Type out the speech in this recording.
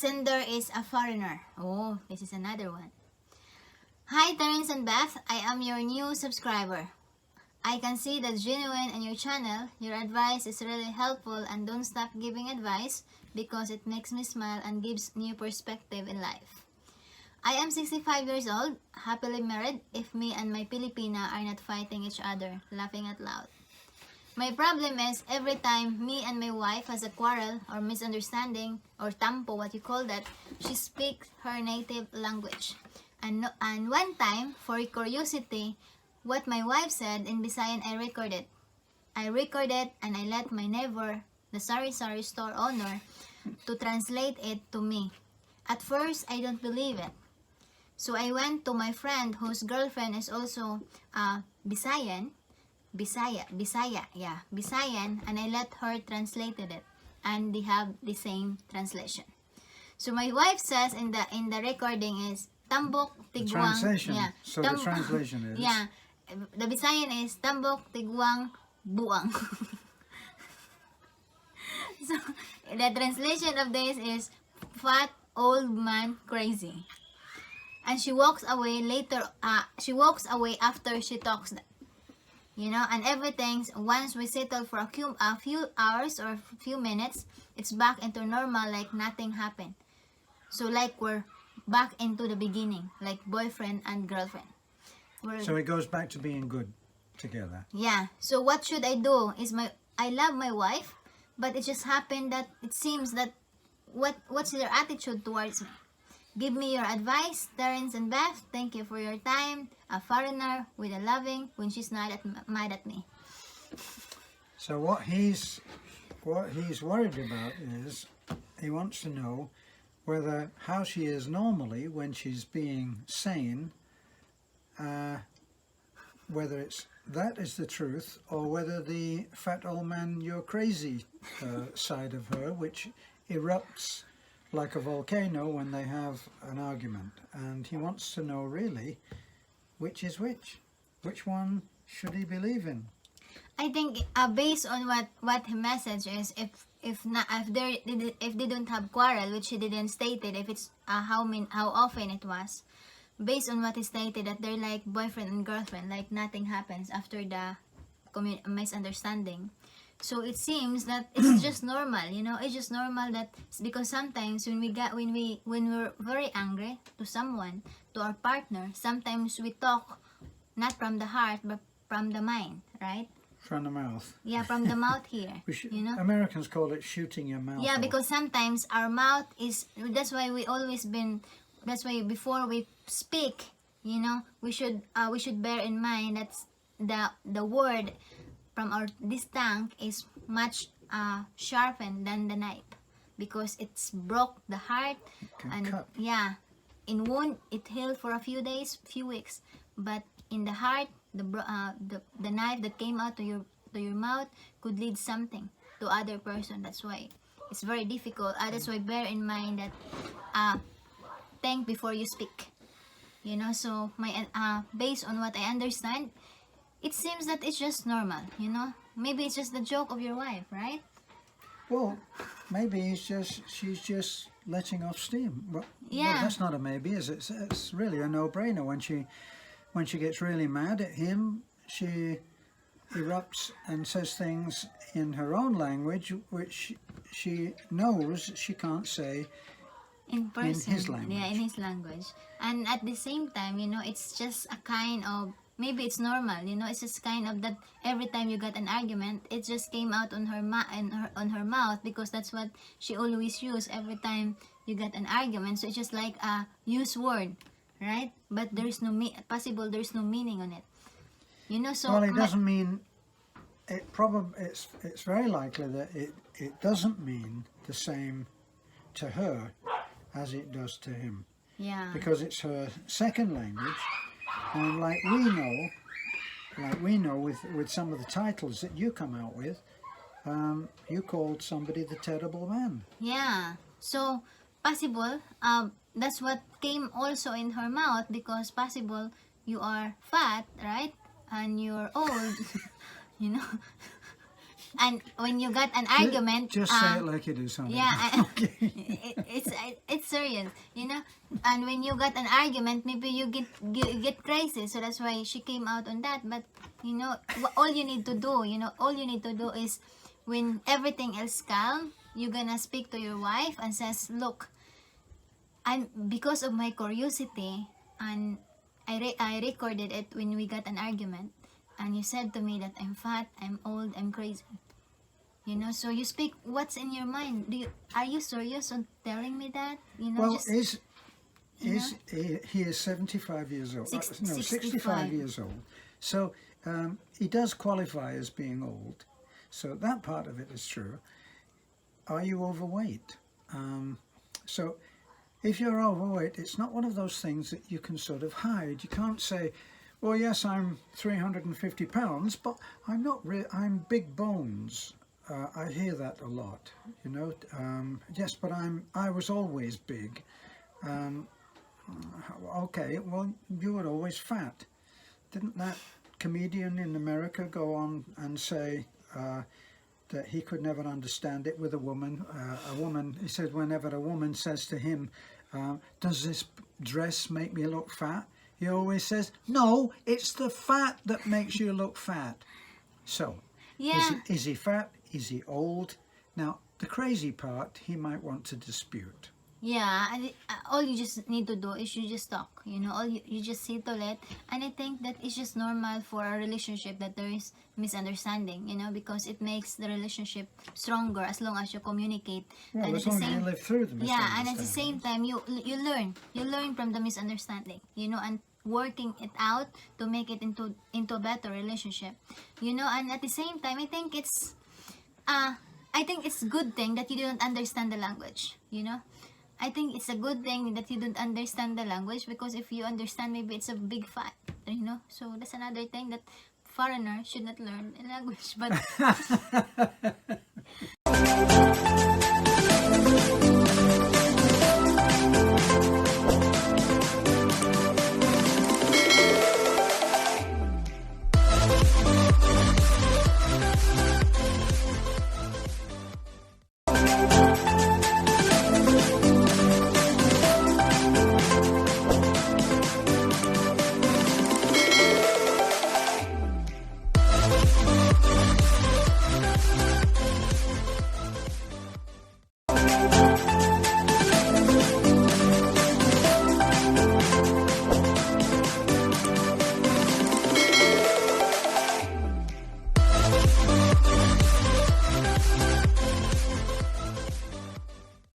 sender is a foreigner. Oh, this is another one. Hi, Terence and Beth. I am your new subscriber. I can see that's genuine in your channel. Your advice is really helpful and don't stop giving advice because it makes me smile and gives new perspective in life. I am 65 years old, happily married if me and my Filipina are not fighting each other, laughing out loud. My problem is every time me and my wife has a quarrel or misunderstanding or tampo, what you call that, she speaks her native language. And one time, for curiosity, what my wife said in Visayan, I recorded. And I let my neighbor, the sari-sari store owner, to translate it to me. At first, I don't believe it. So I went to my friend whose girlfriend is also Visayan, and I let her translate it, and they have the same translation. So my wife says in the recording is Tambok Tigwang. Translation. Yeah. So the translation is. Yeah. The Visayan is Tambok Tigwang Buang. So the translation of this is fat old man crazy. And she walks away later. She walks away after she talks that. And everything, once we settle for a few hours or a few minutes, it's back into normal like nothing happened. So like we're back into the beginning, like boyfriend and girlfriend. So it goes back to being good together. Yeah. So what should I do? I love my wife, but it just happened that it seems that what's their attitude towards me? Give me your advice, Terence and Beth. Thank you for your time. A foreigner with a loving when she's not mad at me. So what he's worried about is he wants to know whether how she is normally when she's being sane, whether that is the truth, or whether the fat old man you're crazy side of her, which erupts like a volcano when they have an argument. And he wants to know really which is which one should he believe in. I think based on what her message is, if they don't have quarrel, which he didn't state it, if it's how often it was, based on what he stated, that they're like boyfriend and girlfriend, like nothing happens after the misunderstanding. So it seems that it's just normal, it's just normal that because sometimes when we're very angry to someone, to our partner, sometimes we talk not from the heart but from the mind, right? From the mouth. Yeah, from the mouth here. Americans call it shooting your mouth off. Because sometimes our mouth is, that's why before we speak, we should bear in mind that the word from this tongue is much sharpened than the knife, because it's broke the heart and cut. In wound it healed for a few days, few weeks, but in the heart, the knife that came out to your mouth could lead something to other person. That's why it's very difficult. That's why bear in mind that think before you speak. So based on what I understand, it seems that it's just normal, Maybe it's just the joke of your wife, right? Well, maybe she's just letting off steam. Well, that's not a maybe, is it? It's really a no-brainer. When she gets really mad at him, she erupts and says things in her own language, which she knows she can't say in person. In his language. Yeah, in his language. And at the same time, it's just a kind of, maybe it's normal, it's just kind of that every time you got an argument, it just came out on her mouth, because that's what she always use every time you get an argument. So it's just like a used word, right? But there's no there's no meaning on it. So well, it doesn't mean it. It's very likely that it doesn't mean the same to her as it does to him. Yeah. Because it's her second language. And like we know with some of the titles that you come out with, you called somebody the terrible man. Yeah. So possible, that's what came also in her mouth, because possible you are fat, right? And you're old, And when you got an argument, Just say it like you do something. yeah, Okay. it's serious, you know. And when you got an argument, maybe you get crazy. So that's why she came out on that. But you know, all you need to do, all you need to do is when everything else calm, you're gonna speak to your wife and says, look, I'm because of my curiosity, and I recorded it when we got an argument, and you said to me that I'm fat, I'm old, I'm crazy. You know, so you speak what's in your mind. Are you serious on telling me that? You know, Well, just he is 75 years old? No, 65 65. years old. So he does qualify as being old. So that part of it is true. Are you overweight? So if you're overweight, it's not one of those things that you can sort of hide. You can't say, well, yes, I'm 350 pounds, but I'm not I'm big bones. I hear that a lot, you know. Yes, but I was always big. Okay, well, you were always fat. Didn't that comedian in America go on and say that he could never understand it with a woman? He said whenever a woman says to him, does this dress make me look fat? He always says, no, it's the fat that makes you look fat. So, Yeah. is he fat? Is he old? Now, the crazy part, he might want to dispute. Yeah, and all you just need to do is you just talk, you know, all you just settle it. And I think that it's just normal for a relationship that there is misunderstanding, you know, because it makes the relationship stronger as long as you communicate. Well, And as long as you live through the yeah, and at the misunderstanding. same time you learn from the misunderstanding, you know, and working it out to make it into a better relationship, you know. And at the same time, I think it's good thing that you don't understand the language, you know. I think it's a good thing that you don't understand the language, because if you understand, maybe it's a big fight, you know. So that's another thing that foreigner should not learn the language. But